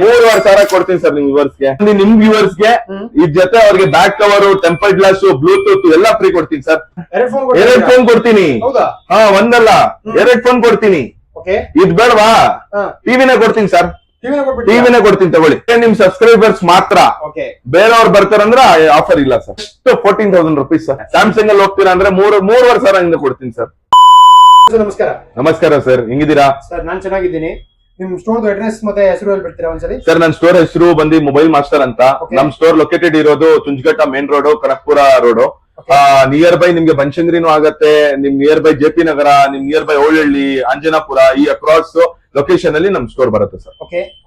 3,500 ಕೊಡ್ತೀನಿ ಸರ್ ನಿಮ್ ವ್ಯೂವರ್ಸ್ಗೆ. ನಿಮ್ ವ್ಯೂವರ್ಸ್ಗೆ ಇದ್ ಜೊತೆ ಅವ್ರಿಗೆ back cover, temper glass, Bluetooth ಎಲ್ಲ ಫ್ರೀ ಕೊಡ್ತೀನಿ ಸರ್. 2 ಫೋನ್ ಕೊಡ್ತೀನಿ. ಹಾ, ಒಂದಲ್ಲ 2 ಫೋನ್ ಕೊಡ್ತೀನಿ. ಇದ್ ಬೇಡವಾ? ಟಿವಿನೇ ಕೊಡ್ತೀನಿ ಸರ್. ಟಿವಿನೇ ಕೊಡ್ತೀನಿ ತಗೊಳ್ಳಿ. ನಿಮ್ ಸಬ್ಸ್ಕ್ರೈಬರ್ಸ್ ಮಾತ್ರ. ಬೇರೆಯವ್ರು ಬರ್ತಾರಂದ್ರೆ ಆಫರ್ ಇಲ್ಲ ಸರ್. 14,000 rupees sir. ಸ್ಯಾಮ್ಸಂಗ್ ಅಲ್ಲಿ ಹೋಗ್ತೀರಾ ಅಂದ್ರೆ 3,500 ಕೊಡ್ತೀನಿ ಸರ್. ನಮಸ್ಕಾರ. ನಮಸ್ಕಾರ ಸರ್, ಹೆಂಗಿದ್ದೀರಾ ಸರ್? ನಾನ್ ಚೆನ್ನಾಗಿದ್ದೀನಿ. ನಿಮ್ ಸ್ಟೋರ್ ಅಡ್ರೆಸ್ ಮತ್ತೆ ಹೆಸರು ಹೇಳ್ಬಿಡ್ತೀರಾ ಒಂದ್ಸಲಿ? ಸರ್, ನನ್ನ ಸ್ಟೋರ್ ಹೆಸರು ಬಂದು ಮೊಬೈಲ್ ಮಾಸ್ಟರ್ ಅಂತ. ನಮ್ ಸ್ಟೋರ್ ಲೊಕೇಟೆಡ್ ಇರೋದು Chunchaghatta main road, Kanakapura road. Near by ನಿಮ್ಗೆ ಬನಶಂಕರಿನೂ ಆಗತ್ತೆ, ನಿಮ್ ನಿಯರ್ ಬೈ ಜೆಪಿ ನಗರ, ನಿಮ್ ನಿಯರ್ ಬೈ ಓಳಹಳ್ಳಿ, ಅಂಜನಾಪುರ, ಈ ಅಕ್ರಾಸ್ ಲೊಕೇಶನ್ ಅಲ್ಲಿ ನಮ್ ಸ್ಟೋರ್ ಬರುತ್ತೆ ಸರ್.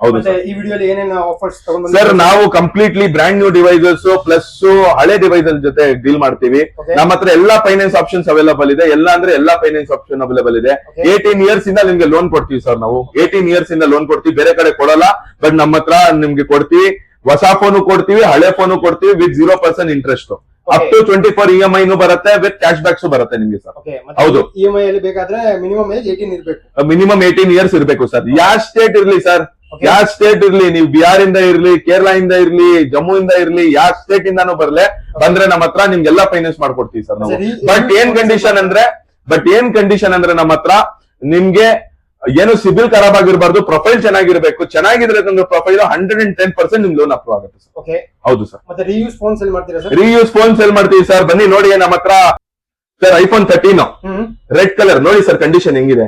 ಹೌದು ಸರ್. ಈ ವಿಡಿಯೋಲಿ ಏನೇನು ಆಫರ್ಸ್ ತಗೊಂಡು ಸರ್, ನಾವು completely brand new devices plus ಹಳೆ ಡಿವೈಸಸ್ ಜೊತೆ ಡೀಲ್ ಮಾಡ್ತೀವಿ. ನಮ್ಮ ಹತ್ರ ಎಲ್ಲಾ ಫೈನಾನ್ಸ್ ಆಪ್ಷನ್ಸ್ ಅವೈಲೇಬಲ್ ಇದೆ. ಎಲ್ಲ ಅಂದ್ರೆ ಎಲ್ಲಾ ಫೈನಾನ್ಸ್ ಆಪ್ಷನ್ ಅವೈಲೇಬಲ್ ಇದೆ. 18 years ಇಂದ ನಿಮ್ಗೆ ಲೋನ್ ಕೊಡ್ತೀವಿ ಸರ್. ನಾವು 18 years ಇಂದ ಲೋನ್ ಕೊಡ್ತೀವಿ. ಬೇರೆ ಕಡೆ ಕೊಡಲ್ಲ, ಬಟ್ ನಮ್ಮ ಹತ್ರ ನಿಮ್ಗೆ ಕೊಡ್ತೀವಿ. ಹೊಸ ಫೋನು ಕೊಡ್ತೀವಿ, ಹಳೆ ಫೋನು ಕೊಡ್ತೀವಿ with 0% interest. Up to 24 EMI ಬರುತ್ತೆ, ವಿತ್ ಕ್ಯಾಶ್ ಬ್ಯಾಕ್ಸ್ ಬರುತ್ತೆ ನಿಮ್ಗೆ ಸರ್. ಹೌದು. EMI ಅಲ್ಲಿ ಬೇಕಾದ್ರೆ ಮಿನಿಮಮ್ ಏಜ್ 18 ಇರಬೇಕು. ಮಿನಿಮಮ್ 18 years ಇರಬೇಕು ಸರ್. ಯಾವ ಸ್ಟೇಟ್ ಇರ್ಲಿ ಸರ್, ಯಾವ ಸ್ಟೇಟ್ ಇರ್ಲಿ, ನೀವು ಬಿಹಾರ್ ಇಂದ ಇರ್ಲಿ, ಕೇರಳ ಇಂದ ಇರ್ಲಿ, ಜಮ್ಮು ಇಂದ ಇರ್ಲಿ, ಯಾವ ಸ್ಟೇಟ್ ಇಂದಾನು ಬಂದ್ರೆ ನಮ್ಮ ಹತ್ರ ನಿಮ್ಗೆಲ್ಲಾ ಫೈನಾನ್ಸ್ ಮಾಡ್ಕೊಡ್ತೀವಿ ಸರ್ ನಾವು. ಬಟ್ ಏನ್ ಕಂಡೀಷನ್ ಅಂದ್ರೆ ನಮ್ಮ ಹತ್ರ ನಿಮ್ಗೆ ಏನು ಸಿಬಿಲ್ ಖರಾಬ್ ಆಗಿರ್ಬಾರ್ದು, ಪ್ರೊಫೈಲ್ ಚೆನ್ನಾಗಿರ್ಬೇಕು. ಚೆನ್ನಾಗಿದ್ರೆ ಪ್ರೊಫೈಲ್ 110% ನಿಮ್ ಲೋನ್ ಅಪ್ರೂವ್ ಆಗುತ್ತೆ ಸರ್. ಹೌದು ಸರ್. ಮತ್ತೆ ರೀಯೂಸ್ ಫೋನ್ ಸೆಲ್ ಮಾಡ್ತೀರಾ ಸರ್? ರೀಯೂಸ್ ಫೋನ್ ಸೆಲ್ ಮಾಡ್ತೀವಿ ಸರ್. ಬನ್ನಿ ನೋಡಿ ನಮ್ಮ ಹತ್ರ ಸರ್. iPhone 13 ರೆಡ್ ಕಲರ್ ನೋಡಿ ಸರ್. ಕಂಡೀಷನ್ ಹೆಂಗಿದೆ?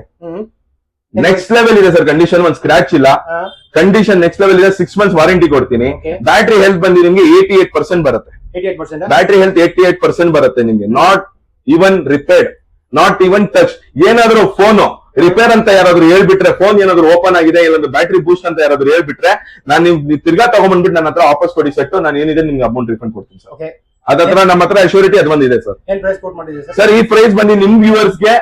ನೆಕ್ಸ್ಟ್ ಲೆವೆಲ್ ಇದೆ ಸರ್. ಕಂಡೀಷನ್ ಒಂದ್ ಸ್ಕ್ರಾಚ್ ಇಲ್ಲ. ಕಂಡೀಷನ್ ನೆಕ್ಸ್ಟ್ ಲೆವೆಲ್ ಇದೆ. 6 months ವಾರಂಟಿ ಕೊಡ್ತೀನಿ. ಬ್ಯಾಟ್ರಿ ಹೆಲ್ತ್ ಬಂದು ನಿಮ್ಗೆ 88% ಬರುತ್ತೆ. ಬ್ಯಾಟ್ರಿ ಹೆಲ್ತ್ 88% ಬರುತ್ತೆ ನಿಮ್ಗೆ. Not even repaired, not even touch. ಏನಾದ್ರು ಫೋನು ರಿಪೇರ್ ಅಂತ ಯಾರಾದ್ರೂ ಹೇಳ್ಬಿಟ್ರೆ, ಫೋನ್ ಏನಾದ್ರು ಓಪನ್ ಆಗಿದೆ, ಇಲ್ಲಾಂದ್ರೆ ಬ್ಯಾಟ್ರಿ ಬೂಸ್ಟ್ ಅಂತ ಯಾರಾದ್ರೂ ಹೇಳ್ಬಿಟ್ರೆ, ನಾನು ನೀವು ತಿರ್ಗಾ ತಗೊಂಡ್ಬಂದ್ಬಿಟ್ಟು ನನ್ನ ಹತ್ರ ವಾಪಸ್ ಕೊಡಿ ಸೆಟ್ಟು, ನಾನು ಏನಿದೆ ನಿಮ್ಗೆ ಅಮೌಂಟ್ ರಿಫಂಡ್ ಕೊಡ್ತೀನಿ ಸರ್. ಅದತ್ರ ನಮ್ಮ ಹತ್ರ ಅಶ್ಯೂರಿಟಿ ಅದು ಬಂದಿದೆ ಸರ್. ಸರ್, ಈ ಪ್ರೈಸ್ ಬಂದು ನಿಮ್ ವ್ಯೂವರ್ಸ್ಗೆ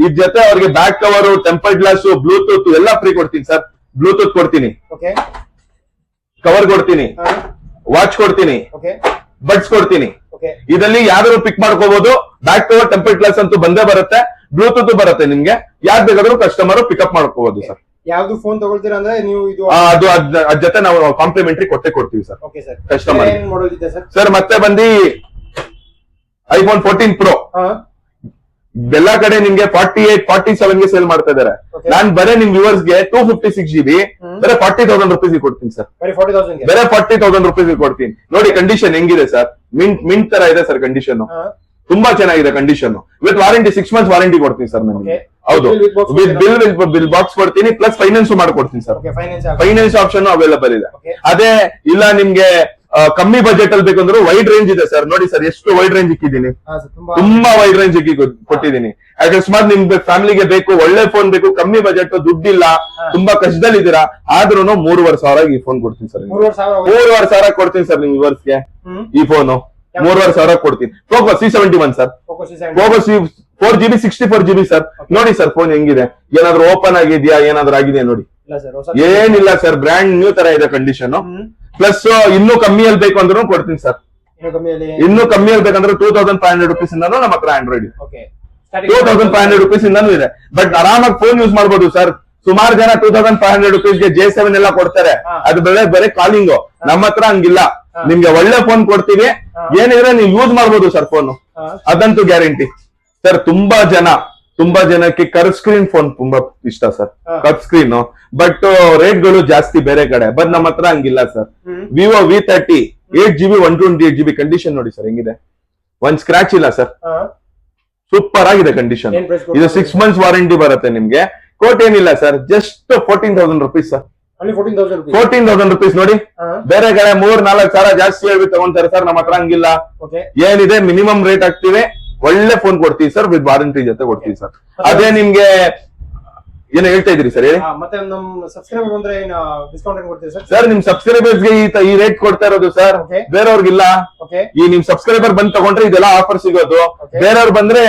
ಇದ್ ಜೊತೆ ಅವ್ರಿಗೆ back cover, temper glass, Bluetooth ಎಲ್ಲ ಫ್ರೀ ಕೊಡ್ತೀನಿ ಸರ್. ಬ್ಲೂಟೂತ್ ಕೊಡ್ತೀನಿ, ಕವರ್ ಕೊಡ್ತೀನಿ, ವಾಚ್ ಕೊಡ್ತೀನಿ, ಬಡ್ಸ್ ಕೊಡ್ತೀನಿ. ಇದರಲ್ಲಿ ಯಾವ್ದಾದ್ರು ಪಿಕ್ ಮಾಡ್ಕೋಬಹುದು. ಬ್ಯಾಕ್ ಕವರ್, ಟೆಂಪರ್ ಗ್ಲಾಸ್ ಅಂತೂ ಬಂದೇ ಬರುತ್ತೆ. ಬ್ಲೂಟೂತ್ ಬರುತ್ತೆ ನಿಮ್ಗೆ. ಯಾವ್ದು ಬೇಕಾದ್ರೂ ಕಸ್ಟಮರ್ ಪಿಕಪ್ ಮಾಡ್ಕೋಬಹುದು ಸರ್. ಯಾವ್ದು ಫೋನ್ ತಗೊಳ್ತೀರಾ ಅಂದ್ರೆ ನೀವು ಇದು ಅದ್ ಜೊತೆ ನಾವು ಕಾಂಪ್ಲಿಮೆಂಟರಿ ಕೊಡ್ತೀವಿ ಸರ್ ಕಸ್ಟಮರ್. ಸರ್, ಮತ್ತೆ ಬಂದು iPhone 14 Pro ಎಲ್ಲಾ ಕಡೆ ನಿಮ್ಗೆ 48, 47 ಗೆ ಸೇಲ್ ಮಾಡ್ತಾ ಇದಾರೆ. ನಾನ್ ಬರೇ ನಿಮ್ ವ್ಯೂವರ್ಸ್ ಗೆ 256 GB ಬರೀ 40,000 rupees ಕೊಡ್ತೀನಿ ಸರ್. ಬರೀ 40,000 rupees ಕೊಡ್ತೀನಿ. ನೋಡಿ ಕಂಡೀಷನ್ ಹೆಂಗಿದೆ ಸರ್. ಮಿಂಟ್ ತರ ಇದೆ ಸರ್ ಕಂಡೀಷನ್. ತುಂಬಾ ಚೆನ್ನಾಗಿದೆ condition. With warranty 6 months warranty ಕೊಡ್ತೀನಿ ಸರ್ ನನಗೆ. ಹೌದು, ವಿತ್ ಬಿಲ್ ಬಾಕ್ಸ್ ಕೊಡ್ತೀನಿ, ಪ್ಲಸ್ ಫೈನಾನ್ಸ್ ಮಾಡ್ಕೊಡ್ತೀನಿ ಸರ್. ಫೈನಾನ್ಸ್ ಆಪ್ಷನ್ ಅವೈಲೇಬಲ್ ಇದೆ. ಅದೇ ಇಲ್ಲ ನಿಮ್ಗೆ ಕಮ್ಮಿ ಬಜೆಟ್ ಅಲ್ಲಿ ಬೇಕಂದ್ರೆ ವೈಡ್ ರೇಂಜ್ ಇದೆ ಸರ್. ನೋಡಿ ಸರ್, ಎಷ್ಟು ವೈಡ್ ರೇಂಜ್ ಇಕ್ಕಿದ್ದೀನಿ. ತುಂಬಾ ವೈಡ್ ರೇಂಜ್ ಕೊಟ್ಟಿದ್ದೀನಿ. ಅಕಸ್ಮಾತ್ ನಿಮ್ಗೆ ಫ್ಯಾಮಿಲಿಗೆ ಬೇಕು, ಒಳ್ಳೆ ಫೋನ್ ಬೇಕು, ಕಮ್ಮಿ ಬಜೆಟ್, ದುಡ್ಡಿಲ್ಲ, ತುಂಬಾ ಕಷ್ಟದಲ್ಲಿ ಇದ್ದೀರಾ, ಆದ್ರೂ 3,500 ಈ ಫೋನ್ ಕೊಡ್ತೀನಿ ಸರ್. 3,500 ಕೊಡ್ತೀನಿ ಸರ್ ನಿಮ್ ವ್ಯೂವರ್ಸ್ಗೆ. ಈ ಫೋನು 3,500 ಕೊಡ್ತೀನಿ. Poco C71 sir. Poco 4GB 64 GB sir. ನೋಡಿ ಸರ್ ಫೋನ್ ಹೆಂಗಿದೆ. ಏನಾದ್ರು ಓಪನ್ ಆಗಿದ್ಯಾ, ಏನಾದ್ರು ಆಗಿದೆಯಾ ನೋಡಿ. ಏನಿಲ್ಲ ಸರ್, ಬ್ರ್ಯಾಂಡ್ ನ್ಯೂ ತರ ಇದೆ ಕಂಡೀಷನ್. ಪ್ಲಸ್ ಇನ್ನೂ ಕಮ್ಮಿಯಲ್ಲಿ ಬೇಕು ಅಂದ್ರೂ ಕೊಡ್ತೀನಿ ಸರ್. ಇನ್ನೂ ಕಮ್ಮಿಯಲ್ಲಿ ಬೇಕಂದ್ರೆ 2,500 rupees ಇಂದಾನು ನಮ್ಮ ಹತ್ರ ಆಂಡ್ರಾಯ್ಡ್ 2,500 rupees ಇಂದಾನು ಇದೆ. ಬಟ್ ಆರಾಮಾಗಿ ಫೋನ್ ಯೂಸ್ ಮಾಡ್ಬೋದು ಸರ್. ಸುಮಾರು ಜನ 2,500 rupees ಗೆ J7 ಎಲ್ಲ ಕೊಡ್ತಾರೆ. ಅದು ಬರೀ ಕಾಲಿಂಗ್. ನಮ್ಮ ಹತ್ರ ಹಂಗಿಲ್ಲ. ನಿಮ್ಗೆ ಒಳ್ಳೆ ಫೋನ್ ಕೊಡ್ತೀವಿ. ಏನಿದ್ರೆ ನೀವು ಯೂಸ್ ಮಾಡ್ಬೋದು ಸರ್ ಫೋನ್, ಅದಂತೂ ಗ್ಯಾರಂಟಿ ಸರ್. ತುಂಬಾ ಜನಕ್ಕೆ ಕರ್ವ್ ಸ್ಕ್ರೀನ್ ಫೋನ್ ತುಂಬಾ ಇಷ್ಟ sir. Curve screen but rate ಗಳು ಜಾಸ್ತಿ ಬೇರೆ ಕಡೆ. ಬಟ್ ನಮ್ಮ ಹತ್ರ ಹಂಗಿಲ್ಲ sir. Vivo V30 8GB 128GB condition ನೋಡಿ ಸರ್ ಹೆಂಗಿದೆ. ಒಂದ್ ಸ್ಕ್ರಾಚ್ ಇಲ್ಲ ಸರ್. ಸೂಪರ್ ಆಗಿದೆ ಕಂಡೀಷನ್. ಇದು 6 months ವಾರಂಟಿ ಬರುತ್ತೆ ನಿಮ್ಗೆ. ಕೋಟ್ ಏನಿಲ್ಲ sir, just 14,000 rupees sir. 14,000 rupees ನೋಡಿ. ಬೇರೆ ಕಡೆ 3-4 ಸಾವಿರ ಜಾಸ್ತಿ ಹೇಳ್ಬಿಟ್ಟು ತಗೊಂತಾರೆ ಸರ್. ನಮ್ಮ ಹತ್ರ ಹಂಗಿಲ್ಲ. ಏನಿದೆ ಮಿನಿಮಮ್ ರೇಟ್ ಹಾಕ್ತಿವಿ, ಒಳ್ಳೆ ಫೋನ್ ಕೊಡ್ತೀವಿ ಸರ್, ವಿತ್ ವಾರಂಟಿ ಜೊತೆ ಕೊಡ್ತೀವಿ ಸರ್. ಅದೇ ನಿಮ್ಗೆ ಏನೋ ಹೇಳ್ತಾ ಇದ್ರಿ ಸರ್, ಹೇಳಿ. ಮತ್ತೆ ನಮ್ ಸಬ್ಸ್ಕ್ರೈಬರ್ ಬಂದ್ರೆ ಡಿಸ್ಕೌಂಟ್ ಏನು ಕೊಡ್ತೀರಾ ಸರ್? ಸರ್, ನಿಮ್ ಸಬ್ಸ್ಕ್ರೈಬರ್ಸ್ ಗೆ ಈ ರೇಟ್ ಕೊಡ್ತಾ ಇರೋದು ಸರ್. ಬೇರೆಯವ್ರಿಗಿಲ್ಲ. ಈ ನಿಮ್ ಸಬ್ಸ್ಕ್ರೈಬರ್ ಬಂದ್ ತಗೊಂಡ್ರೆ ಇದೆಲ್ಲ ಆಫರ್ ಸಿಗೋದು. ಬೇರೆಯವ್ರು ಬಂದ್ರೆ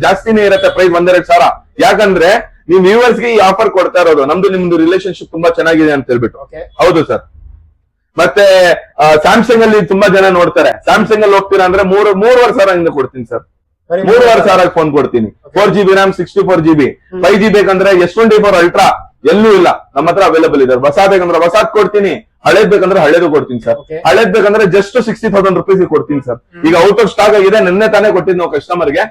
ಜಾಸ್ತಿನೇ ಇರತ್ತೆ ಪ್ರೈಸ್, 1-2 ಸಾವಿರ. ಯಾಕಂದ್ರೆ ನಿಮ್ ವ್ಯೂವರ್ಸ್ ಗೆ ಈ ಆಫರ್ ಕೊಡ್ತಾ ಇರೋದು. ನಿಮ್ದು ರಿಲೇಶನ್ಶಿಪ್ ತುಂಬಾ ಚೆನ್ನಾಗಿದೆ ಅಂತ ಹೇಳ್ಬಿಟ್ಟು. ಹೌದು ಸರ್. ಮತ್ತೆ ಸ್ಯಾಮ್ಸಂಗ್ ಅಲ್ಲಿ ತುಂಬಾ ಜನ ನೋಡ್ತಾರೆ. ಸ್ಯಾಮ್ಸಂಗ್ ಅಲ್ಲಿ ಹೋಗ್ತೀರಾ ಅಂದ್ರೆ 3,500 ಕೊಡ್ತೀನಿ ಸರ್. 3,500 ಫೋನ್ ಕೊಡ್ತೀನಿ. 4GB RAM 64GB 5G ಬೇಕಂದ್ರೆ S24 Ultra ಎಲ್ಲೂ ಇಲ್ಲ, ನಮ್ಮ ಹತ್ರ ಅವೈಲೇಬಲ್ ಇದೆ. ಹೊಸ ಬೇಕಂದ್ರೆ ಹೊಸಾದ್ ಕೊಡ್ತೀನಿ, ಹಳೇದ್ ಬೇಕಂದ್ರೆ ಹಳೇದು ಕೊಡ್ತೀನಿ ಸರ್. ಹಳೇದ್ ಬೇಕಂದ್ರೆ ಜಸ್ಟ್ 60,000 ರುಪೀಸ್ ಕೊಡ್ತೀನಿ ಸರ್. ಈಗ ಔಟ್ ಆಫ್ ಸ್ಟಾಕ್ ಆಗಿದೆ, ನಿನ್ನೆ ತಾನೇ ಕೊಟ್ಟಿದ್ದು ನಾವು ಕಸ್ಟಮರ್ಗೆ.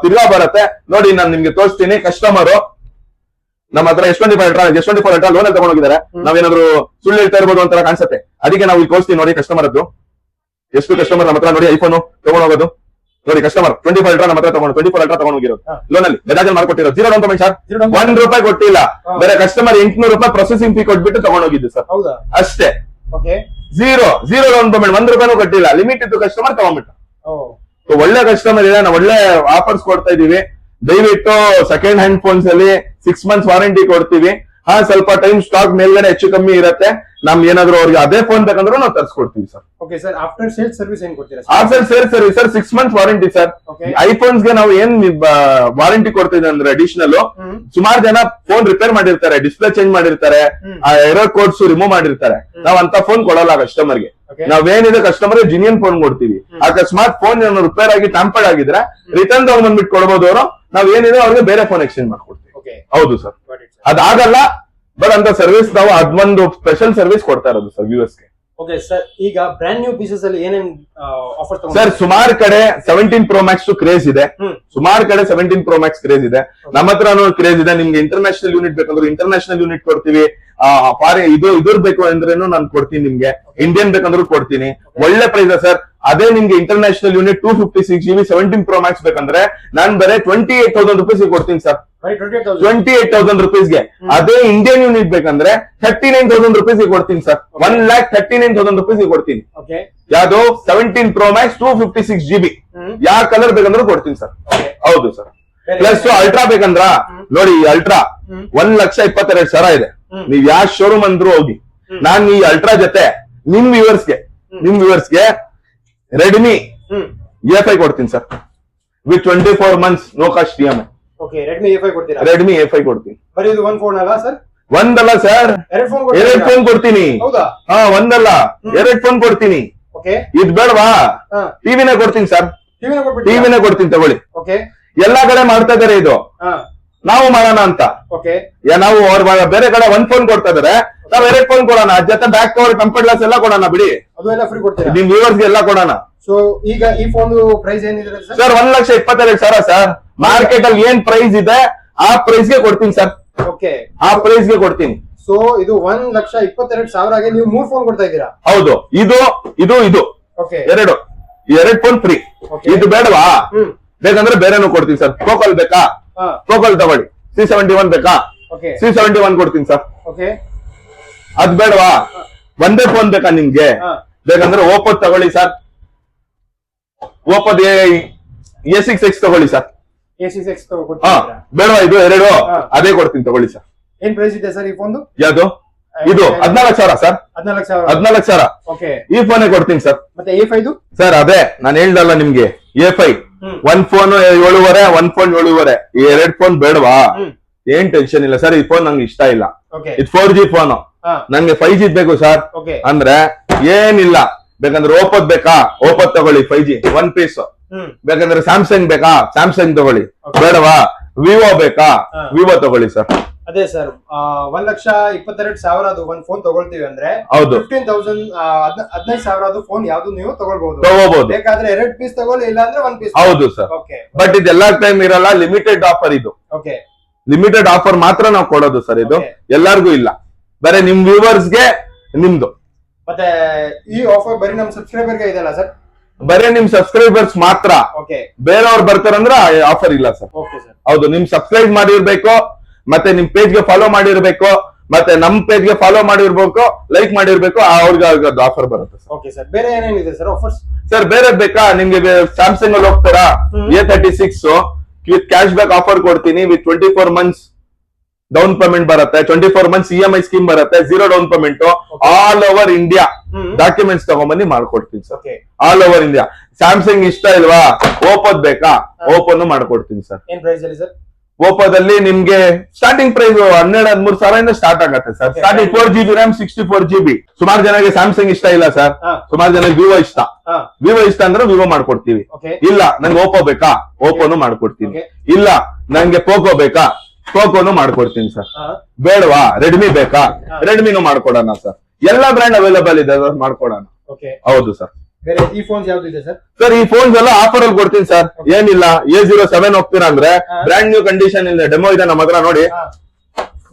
ತಿರ್ಗಾ ಬರತ್ತೆ ನೋಡಿ, ನಾನು ನಿಮ್ಗೆ ತೋರಿಸ್ತೀನಿ. ಕಸ್ಟಮರ್ ನಮ್ಮ ಹತ್ರ S24 ಲೋನ್ ಅಲ್ಲಿ ತಗೊಂಡೋಗಿದ್ದಾರೆ. ನಾವೇನಾದ್ರು ಸುಳ್ಳು ಹೇಳ್ತಾ ಇರ್ಬೋದು ಅಂತ ಕಾಣಿಸುತ್ತೆ, ಅದಕ್ಕೆ ನಾವು ಇಲ್ಲಿ ತೋರಿಸ್ತೀವಿ ನೋಡಿ. ಕಸ್ಟಮರ್ ಅದು ಎಷ್ಟು ಕಸ್ಟಮರ್ ನಮ್ಮ ಹತ್ರ ನೋಡಿ ಐಫೋನ್ ತಗೊಂಡೋಗೋದು ನೋಡಿ. ಕಸ್ಟಮರ್ 24 ನಮ್ಮ ಹತ್ರ ತಗೊಂಡು 24 ತಗೊಂಡೋಗಿರೋದು ಲೋನ್ ಅಲ್ಲಿ ಬಜಾಜ್ ಮಾಡ್ಕೊಟ್ಟಿರೋ. 0 ಡೌನ್ ಪೇಮೆಂಟ್ ಸರ್, 1 ರೂಪಾಯಿ ಕೊಟ್ಟಿಲ್ಲ. ಬೇರೆ ಕಸ್ಟಮರ್ 800 ರೂಪಾಯಿ ಪ್ರೊಸೆಸಿಂಗ್ ಫೀ ಕೊಟ್ಬಿಟ್ಟು ತಗೊಂಡೋಗಿದ್ದು ಸರ್, ಅಷ್ಟೇ. 0 ಡೌನ್ ಪೇಮೆಂಟ್, 1 ರೂಪಾಯಿನೂ ಕಟ್ಟಿಲ್ಲ. ಲಿಮಿಟ್ ಇತ್ತು, ಕಸ್ಟಮರ್ ತಗೊಂಡ್ಬಿಟ್ಟು. ಒಳ್ಳೆ ಕಸ್ಟಮರ್ ಇದೆ, ನಾವು ಒಳ್ಳೆ ಆಫರ್ಸ್ ಕೊಡ್ತಾ ಇದೀವಿ. ದಯವಿಟ್ಟು ಸೆಕೆಂಡ್ ಹ್ಯಾಂಡ್ ಫೋನ್ಸ್ ಅಲ್ಲಿ 6 ಮಂತ್ಸ್ ವಾರಂಟಿ ಕೊಡ್ತೀವಿ. ಸ್ವಲ್ಪ ಟೈಮ್ ಸ್ಟಾಕ್ ಮೇಲ್ಗಡೆ ಹೆಚ್ಚು ಕಮ್ಮಿ ಇರುತ್ತೆ. ನಮ್ ಏನಾದ್ರು ಅವ್ರಿಗೆ ಅದೇ ಫೋನ್ ಬೇಕಂದ್ರೆ ನಾವು ತರಿಸ್ಕೊಡ್ತೀವಿ sir. Okay sir, after sale service ಏನ್ ಕೊಡ್ತೀರಾ? After sale service sir 6 months warranty sir. IPhones ಗೆ ನಾವು ಏನ್ ವಾರಂಟಿ ಕೊಡ್ತೀವಿ ಅಂದ್ರೆ ಅಡಿಷನಲ್, ಸುಮಾರು ಜನ ಫೋನ್ ರಿಪೇರ್ ಮಾಡಿರ್ತಾರೆ, ಡಿಸ್ಪ್ಲೇ ಚೇಂಜ್ ಮಾಡಿರ್ತಾರೆ, ಎರರ್ ಕೋಡ್ಸ್ ರಿಮೂವ್ ಮಾಡಿರ್ತಾರೆ. ನಾವ್ ಅಂತ ಫೋನ್ ಕೊಡಲ್ಲ ಕಸ್ಟಮರ್ ಗೆ. ನಾವೇನಿದೆ ಕಸ್ಟಮರ್ ಜಿನಿಯನ್ ಫೋನ್ ಕೊಡ್ತೀವಿ. ಅಕಸ್ಮಾತ್ ಫೋನ್ ರಿಪೇರ್ ಆಗಿ ಟ್ಯಾಂಪರ್ಡ್ ಆಗಿದ್ರೆ ರಿಟರ್ನ್ ತಗೊಂಡ್ಬಂದ್ಬಿಟ್ಟು ಕೊಡ್ಬೋದು ಅವರು. ನಾವ್ ಏನಿದೆ ಅವ್ರಿಗೆ ಬೇರೆ ಫೋನ್ ಎಕ್ಸ್ಚೇಂಜ್ ಮಾಡ್ಕೊಡ್ತೀವಿ. ಹೌದು ಸರ್, ಅದಾಗಲ್ಲ. ಬಟ್ ಅಂತ ಸರ್ವಿಸ್ ನಾವು ಅದೊಂದು ಸ್ಪೆಷಲ್ ಸರ್ವಿಸ್ ಕೊಡ್ತಾ ಇರೋದು ಸರ್ ವ್ಯೂವರ್ಸ್ ಗೆ. ಓಕೆ ಸರ್, ಈಗ ಬ್ರ್ಯಾಂಡ್ ನ್ಯೂ ಪೀಸಸ್ ಅಲ್ಲಿ ಏನೇನ್ ಆಫರ್ ಸರ್? ಸುಮಾರು ಕಡೆ 17 Pro Max ಕ್ರೇಜ್ ಇದೆ. ಸುಮಾರು ಕಡೆ 17 Pro Max ಕ್ರೇಜ್ ಇದೆ. ನಮ್ಮ ಹತ್ರ ಕ್ರೇಜ್ ಇದೆ. ನಿಮ್ಗೆ ಇಂಟರ್ನ್ಯಾಷನಲ್ ಯೂನಿಟ್ ಬೇಕಂದ್ರೆ ಇಂಟರ್ನ್ಯಾಷನಲ್ ಯೂನಿಟ್ ಕೊಡ್ತೀವಿ. ಇದ್ರ ಬೇಕು ಅಂದ್ರೇನು ನಾನು ಕೊಡ್ತೀನಿ ನಿಮ್ಗೆ. ಇಂಡಿಯನ್ ಬೇಕಂದ್ರೂ ಕೊಡ್ತೀನಿ. ಒಳ್ಳೆ ಪ್ರೈಸ್ ಸರ್. ಅದೇ ನಿಮ್ಗೆ international unit 256 GB 17 Pro Max ಬೇಕಂದ್ರೆ ನಾನ್ ಬರೀ 28,000 ರುಪೀಸ್ ಕೊಡ್ತೀನಿ ಸರ್. 28,000 ರುಪೀಸ್ಗೆ. ಅದೇ ಇಂಡಿಯನ್ ಯೂನಿಟ್ ಬೇಕಂದ್ರೆ 39,000 ರುಪೀಸ್ ಕೊಡ್ತೀನಿ ಸರ್. 1,39,000 ರುಪೀಸ್ ಕೊಡ್ತೀನಿ. ಯಾವ್ದು 17 Pro Max 256 GB. ಯಾವ ಕಲರ್ ಬೇಕಂದ್ರೂ ಕೊಡ್ತೀನಿ ಸರ್. ಹೌದು ಸರ್. ಪ್ಲಸ್ ಅಲ್ಟ್ರಾ ಬೇಕಂದ್ರ ನೋಡಿ, ಅಲ್ಟ್ರಾ 1,22,000 ಇದೆ. ನೀವ್ ಯಾವ ಶೋರೂಮ್ ಅಂದ್ರೂ ಹೋಗಿ. ನಾನ್ ಈ ಅಲ್ಟ್ರಾ ಜೊತೆ ನಿಮ್ ವ್ಯೂವರ್ಸ್ಗೆ ರೆಡ್ಮಿ A5 ಕೊಡ್ತೀನಿ sir, with 24 months no cost EMI. Redmi A5 ಕೊಡ್ತೀರಾ? ರೆಡ್ಮಿ A5 ಕೊಡ್ತೀನಿ. ಬರೀ ಇದು ಒಂದ್ ಫೋನ್ ಅಲ್ಲ ಸರ್? ಒಂದಲ್ಲ ಸರ್, 2 ಫೋನ್ ಕೊಡ್ತೀನಿ. ಒಂದಲ್ಲ 2 ಫೋನ್ ಕೊಡ್ತೀನಿ. ಇದ್ ಬೇಡವಾ? ಟಿವಿನೇ ಕೊಡ್ತೀನಿ ಸರ್. ಟಿವಿನೇ ಕೊಡ್ತೀನಿ ತಗೊಳ್ಳಿ. ಎಲ್ಲಾ ಕಡೆ ಮಾಡ್ತಾ ಇದಾರೆ ಇದು, ನಾವು ಮಾಡೋಣ ಅಂತ. ನಾವು ಅವ್ರ ಬೇರೆ ಕಡೆ 1 ಫೋನ್ ಕೊಡ್ತಾ ಇದಾರೆ, ನಾವ್ 2 ಫೋನ್ ಕೊಡೋಣ. ಅದ್ ಜೊತೆ ಬ್ಯಾಕ್ ಕವರ್, ಟೆಂಪರ್ ಗ್ಲಾಸ್ ಎಲ್ಲ ಕೊಡೋಣ. ಬಿಡಿ, ನಿಮ್ ವ್ಯೂವರ್ಸ್ ಎಲ್ಲ ಕೊಡೋಣ. ಸೊ ಈಗ ಈ ಫೋನ್ ಪ್ರೈಸ್ ಏನಿದೆ ಸರ್? 1,22,000 ಸರ್. ಮಾರ್ಕೆಟ್ ಅಲ್ಲಿ ಏನ್ ಪ್ರೈಸ್ ಇದೆ ಆ ಪ್ರೈಸ್ ಗೆ ಕೊಡ್ತೀನಿ ಸರ್. ಆ ಪ್ರೈಸ್ ಗೆ ಕೊಡ್ತೀನಿ. ಸೊ ಇದು 1,22,000ಗೆ ನೀವು 3 ಫೋನ್ ಕೊಡ್ತಾ ಇದ್ದೀರಾ? ಹೌದು. ಇದು ಎರಡು ಫೋನ್ ಫ್ರೀ. ಇದು ಬೇಡವಾ? ಬೇಕಂದ್ರೆ ಬೇರೆನೂ ಕೊಡ್ತೀನಿ ಸರ್. ಪೋಕಲ್ ಬೇಕಾ? ಪೋಕಲ್ ತಗೊಳ್ಳಿ. C71 ಬೇಕಾ? C71 ಕೊಡ್ತೀನಿ ಸರ್. ಅದ್ ಬೇಡವಾ? ಒಂದೇ ಫೋನ್ ಬೇಕಾ ನಿಮ್ಗೆ? ಬೇಕಂದ್ರೆ ಓಪೋ ತಗೊಳ್ಳಿ ಸರ್. ಓಪೋದ್ A6X ತಗೊಳ್ಳಿ ಸರ್. A6X ಬೇಡವಾ? ಇದು 2 ಅದೇ ಕೊಡ್ತೀನಿ ತಗೊಳ್ಳಿ ಸರ್. ಏನ್ ಪ್ರೈಸ್ ಇದೆ ಸರ್ ಈ ಫೋನ್? ಯಾವ್ದು? ಇದು 14,000 ಸರ್. 14,000 ಈ ಫೋನೇ ಕೊಡ್ತೀನಿ ಸರ್. ಮತ್ತೆ A5 ಸರ್? ಅದೇ ನಾನು ಹೇಳ್ದಲ್ಲ ನಿಮ್ಗೆ, A5 1 ಫೋನ್ 7,500, 1 ಫೋನ್ 7,500. ಈ 2 ಫೋನ್ ಬೇಡವಾ? ಏನ್ ಟೆನ್ಷನ್ ಇಲ್ಲ ಸರ್. ಈ ಫೋನ್ ನಂಗೆ ಇಷ್ಟ ಇಲ್ಲ. ಇದು 4G ಫೋನ್, ನಂಗೆ 5G ಬೇಕು ಸರ್. ಅಂದ್ರೆ ಏನಿಲ್ಲ. ಬೇಕಂದ್ರೆ ಓಪೋದ್ ಬೇಕಾ? ಓಪೋದ್ ತಗೊಳ್ಳಿ 5G 1 ಪೀಸ್. ಬೇಕಂದ್ರೆ ಸ್ಯಾಮ್ಸಂಗ್ ಬೇಕಾ? ಸ್ಯಾಮ್ಸಂಗ್ ತಗೊಳ್ಳಿ. ಬೇಡವಾ? ವಿವೋ ಬೇಕಾ? ವಿವೋ ತಗೊಳ್ಳಿ ಸರ್. ಅದೇ ಸರ್, 1,22,000 ಒಂದ್ ಫೋನ್ ತಗೊಳ್ತೀವಿ ಅಂದ್ರೆ ಹೌದು 15,000 ಫೋನ್ ಯಾವ್ದು ನೀವು ತಗೊಳ್ಬಹುದು. ಬೇಕಾದ್ರೆ 2 ಪೀಸ್ ತಗೊಳ್ಳಿ, ಇಲ್ಲ ಅಂದ್ರೆ 1 ಪೀಸ್. ಹೌದು ಸರ್. ಬಟ್ ಇದೆಲ್ಲಾ ಟೈಮ್ ಇರಲ್ಲ, ಲಿಮಿಟೆಡ್ ಆಫರ್ ಇದು. ಲಿಮಿಟೆಡ್ ಆಫರ್ ಮಾತ್ರ ನಾವು ಕೊಡೋದು ಸರ್. ಇದು ಎಲ್ಲಾರ್ಗು ಇಲ್ಲ, ಬರೀ ನಿಮ್ ವ್ಯೂವರ್ಸ್ ಗೆ ನಿಮ್ದು. ಮತ್ತೆ ಈ ಆಫರ್ ಬರೀ ನಮ್ ಸಬ್ಸ್ಕ್ರೈಬರ್ ಗೆ ಇದೆಲ್ಲ ಸರ್? ಬರೀ ನಿಮ್ ಸಬ್ಸ್ಕ್ರೈಬರ್ಸ್ ಮಾತ್ರ. ಬೇರೆಯವ್ರು ಬರ್ತಾರಂದ್ರೆ ಆಫರ್ ಇಲ್ಲ ಸರ್. ಹೌದು, ನಿಮ್ ಸಬ್ಸ್ಕ್ರೈಬ್ ಮಾಡಿರ್ಬೇಕು, ಮತ್ತೆ ನಿಮ್ ಪೇಜ್ ಗೆ ಫಾಲೋ ಮಾಡಿರ್ಬೇಕು, ಮತ್ತೆ ನಮ್ ಪೇಜ್ ಗೆ ಫಾಲೋ ಮಾಡಿರ್ಬೇಕು, ಲೈಕ್ ಮಾಡಿರ್ಬೇಕು, ಅವ್ರಿಗೆ ಆಫರ್ ಬರುತ್ತೆ ಸರ್. ಬೇರೆ ಏನೇನಿದೆ ಸರ್ ಆಫರ್ಸ್? ಸರ್ ಬೇರೆ ಬೇಕಾ ನಿಮ್ಗೆ? ಸ್ಯಾಮ್ಸಂಗ್ ಅಲ್ಲಿ ಹೋಗ್ತಾರಾ? A36 with cash back offer ಕೊಡ್ತೀನಿ. ವಿತ್ 24 ಮಂತ್ಸ್ ಡೌನ್ ಪೇಮೆಂಟ್ ಬರುತ್ತೆ, 24 ಮಂತ್ಸ್ EMI ಸ್ಕೀಮ್ ಬರುತ್ತೆ, 0 down payment. All over India documents ತಗೊಂಡ್ಬಂದು ಮಾಡ್ಕೊಡ್ತೀನಿ sir. All over India. Samsung ಇಷ್ಟ ಇಲ್ವಾ? ಓಪೋದ್ ಬೇಕಾ? ಓಪೋನು ಮಾಡ್ಕೊಡ್ತೀನಿ ಸರ್. ಏನ್ ಪ್ರೈಸ್ ಅಲ್ಲಿ ಸರ್? ಓಪೋದಲ್ಲಿ ನಿಮ್ಗೆ ಸ್ಟಾರ್ಟಿಂಗ್ ಪ್ರೈಸ್ 12,000-13,000 ಸ್ಟಾರ್ಟ್ ಆಗುತ್ತೆ sir. Starting 4GB RAM 64GB. ಸುಮಾರು ಜನಕ್ಕೆ ಸ್ಯಾಮ್ಸಂಗ್ ಇಷ್ಟ ಇಲ್ಲ ಸರ್. ಸುಮಾರು ಜನಕ್ಕೆ ವಿವೋ ಇಷ್ಟ. ವಿವೋ ಇಷ್ಟ ಅಂದ್ರೆ ವಿವೋ ಮಾಡ್ಕೊಡ್ತೀವಿ. ಇಲ್ಲ ನಂಗೆ ಓಪೋ ಬೇಕಾ? ಓಪೋನು ಮಾಡ್ಕೊಡ್ತೀನಿ. ಇಲ್ಲ ನಂಗೆ ಪೋಕೋ ಬೇಕಾ? ಪೋಕೋನು ಮಾಡ್ಕೊಡ್ತೀನಿ ಸರ್. ಬೇಡವಾ ರೆಡ್ಮಿ ಬೇಕಾ, ರೆಡ್ಮಿನೂ ಮಾಡ್ಕೊಡೋಣ ಸರ್. ಎಲ್ಲಾ ಬ್ರ್ಯಾಂಡ್ ಅವೈಲೇಬಲ್ ಇದೆ ಸರ್, ಮಾಡ್ಕೊಡೋಣ. ಹೌದು ಸರ್. ಬೇರೆ ಈ ಫೋನ್ಸ್ ಯಾವ್ದು ಇದೆ ಸರ್? ಸರ್ ಈ ಫೋನ್ಸ್ ಎಲ್ಲ ಆಫರ್ ಅಲ್ಲಿ ಕೊಡ್ತೀನಿ ಸರ್. ಏನಿಲ್ಲ, A07 ಹೋಗ್ತೀರಾ ಅಂದ್ರೆ ಬ್ರ್ಯಾಂಡ್ ನ್ಯೂ ಕಂಡೀಷನ್ ಇದೆ, ಡೆಮೋ ಇದೆ ನಮ್ಮ ಹತ್ರ ನೋಡಿ.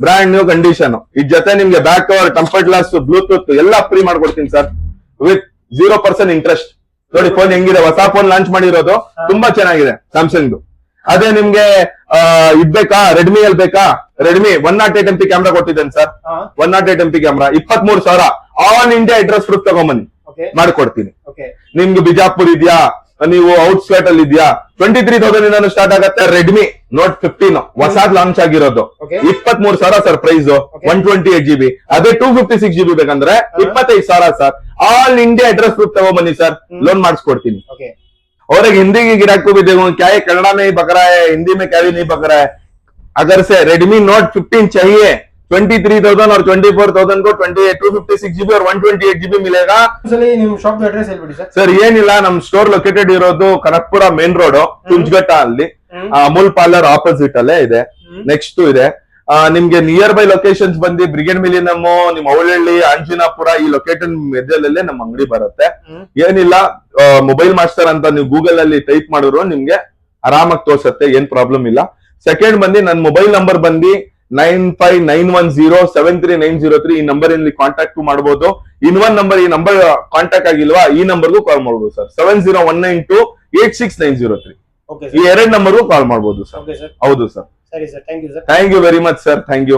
ಬ್ರ್ಯಾಂಡ್ ನ್ಯೂ ಕಂಡೀಷನ್ ಇದ್ ಜೊತೆ ನಿಮ್ಗೆ back cover, tempered glass, Bluetooth ಎಲ್ಲ ಫ್ರೀ ಮಾಡ್ಕೊಡ್ತೀನಿ ಸರ್ ವಿತ್ 0% ಇಂಟ್ರೆಸ್ಟ್. ನೋಡಿ ಫೋನ್ ಹೆಂಗಿದೆ, ಹೊಸ ಫೋನ್ ಲಾಂಚ್ ಮಾಡಿರೋದು, ತುಂಬಾ ಚೆನ್ನಾಗಿದೆ ಸ್ಯಾಮ್ಸಂಗ್. ಅದೇ ನಿಮ್ಗೆ ಇದ್ ಬೇಕಾ, ರೆಡ್ಮಿ ಅಲ್ಲಿ ಬೇಕಾ, ರೆಡ್ಮಿ 108 MP ಕ್ಯಾಮ್ರಾ ಕೊಟ್ಟಿದ್ದೇನೆ ಸರ್. 108 MP camera 23,000 all India address proof ತಗೊಂಬನ್ನಿ, ಮಾಡ್ಕೊಡ್ತೀನಿ. ನಿಮ್ಗೆ ಬಿಜಾಪುರ್ ಇದೆಯಾ, ನೀವು ಔಟ್ಸ್ಕರ್ಟ್ ಅಲ್ಲಿ ಇದೆಯಾ, 23,000 ಇಂದ ಸ್ಟಾರ್ಟ್ ಆಗತ್ತೆ. ರೆಡ್ಮಿ ನೋಟ್ 15 ಹೊಸಾದ್ ಲಾಂಚ್ ಆಗಿರೋದು 23,000 ಸರ್ ಪ್ರೈಸ್, 128 GB. ಅದೇ 256 GB ಬೇಕಂದ್ರೆ 25,000 sir. All India address proof ತಗೊಂಬನ್ನಿ ಸರ್, ಲೋನ್ ಮಾಡಿಸ್ಕೊಡ್ತೀನಿ. और एक हिंदी की गिराक को भी देखो, क्या ये कन्नड़ा में ही पक रहा है, हिंदी में क्या भी नहीं पक रहा है. अगर से Redmi Note 15 चाहिए 23,000 और 24,000 को 256 GB और 128 GB मिलेगा. ನಿಮ್ ಶಾಪ್ ಅಡ್ರೆಸ್ ಹೇಳ್ಬಿಡಿ ಸರ್. ಸರ್ ಏನಿಲ್ಲ, ನಮ್ ಸ್ಟೋರ್ ಲೊಕೇಟೆಡ್ ಇರೋದು ಕನಕಪುರ ಮೇನ್ ರೋಡ್, ತುಂಜಘಟ್ಟ ಅಲ್ಲಿ, ಅಮೂಲ್ ಪಾರ್ಲರ್ ಆಪೋಸಿಟ್ ಅಲ್ಲೇ ಇದೆ. ನೆಕ್ಸ್ಟ್ ಇದೆ ನಿಮ್ಗೆ ನಿಯರ್ ಬೈ ಲೊಕೇಶನ್ಸ್ ಬಂದು ಬ್ರಿಗೇಡ್ ಮಿಲಿನಮ್, ನಿಮ್ ಅವಳಹಳ್ಳಿ, ಆಂಜಿನಾಪುರ ಈ ಲೊಕೇಟೆಡ್ ಮೆದಲಲ್ಲೇ ನಮ್ಮ ಅಂಗಡಿ ಬರುತ್ತೆ. ಏನಿಲ್ಲ, ಮೊಬೈಲ್ ಮಾಸ್ಟರ್ ಅಂತ ನೀವು ಗೂಗಲ್ ಅಲ್ಲಿ ಟೈಪ್ ಮಾಡಿದ್ರು ನಿಮ್ಗೆ ಆರಾಮಾಗಿ ತೋರ್ಸತ್ತೆ, ಏನ್ ಪ್ರಾಬ್ಲಮ್ ಇಲ್ಲ. ಸೆಕೆಂಡ್ ಬಂದು ನನ್ನ ಮೊಬೈಲ್ ನಂಬರ್ ಬಂದು 9591073903. ಈ ನಂಬರ್ ಇಲ್ಲಿ ಕಾಂಟ್ಯಾಕ್ಟ್ ಮಾಡಬಹುದು. ಇನ್ನೊಂದ್ ನಂಬರ್, ಈ ನಂಬರ್ ಕಾಂಟ್ಯಾಕ್ಟ್ ಆಗಿಲ್ವಾ, ಈ ನಂಬರ್ಗೂ ಕಾಲ್ ಮಾಡಬಹುದು ಸರ್. 7019286903. ಈ 2 ನಂಬರ್ಗೂ ಕಾಲ್ ಮಾಡಬಹುದು ಸರ್. ಹೌದು ಸರ್. ಸರಿ sir, thank you sir. Thank you very much sir, thank you.